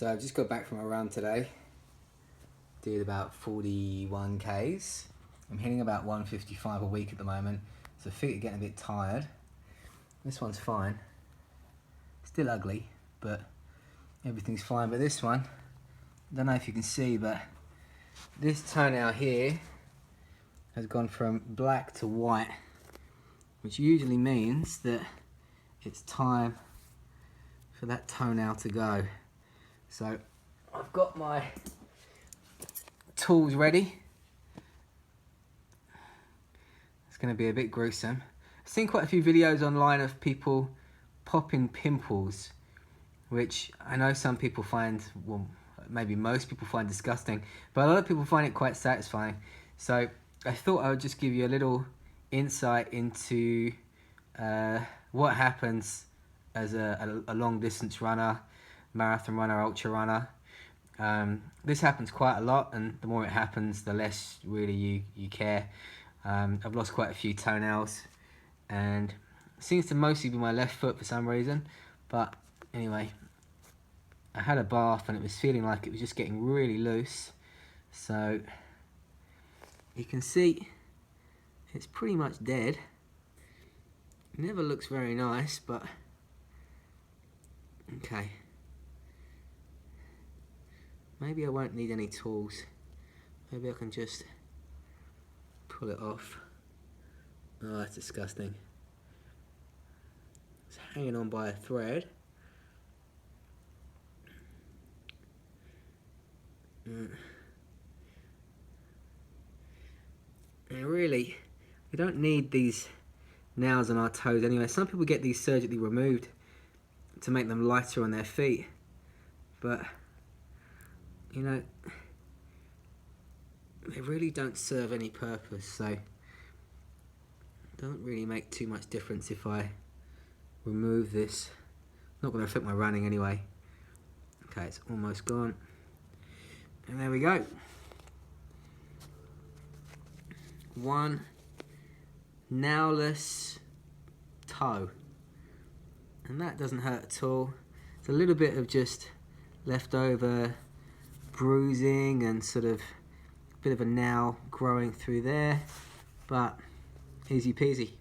So I've just got back from a run today. Did about 41 Ks. I'm hitting about 155 a week at the moment, so feet are getting a bit tired. This one's fine. Still ugly, but everything's fine. But this one, I don't know if you can see, but this toenail here has gone from black to white, which usually means that it's time for that toenail to go. So I've got my tools ready. It's going to be a bit gruesome. I've seen quite a few videos online of people popping pimples, which I know some people find, well, maybe most people find disgusting, but a lot of people find it quite satisfying. So I thought I would just give you a little insight into what happens as a long distance runner, marathon runner, ultra runner. This happens quite a lot, and the more it happens, the less really you care. I've lost quite a few toenails, and it seems to mostly be my left foot for some reason. But anyway, I had a bath and it was feeling like it was just getting really loose. So you can see it's pretty much dead. It never looks very nice, but okay. Maybe I won't need any tools. Maybe I can just pull it off. Oh, that's disgusting. It's hanging on by a thread. And really, we don't need these nails on our toes anyway. Some people get these surgically removed to make them lighter on their feet, but you know, they really don't serve any purpose, so it doesn't really make too much difference if I remove this. Not going to affect my running anyway. Okay, it's almost gone. And there we go. One nailless toe. And that doesn't hurt at all. It's a little bit of just leftover bruising and sort of a bit of a nail growing through there, but easy peasy.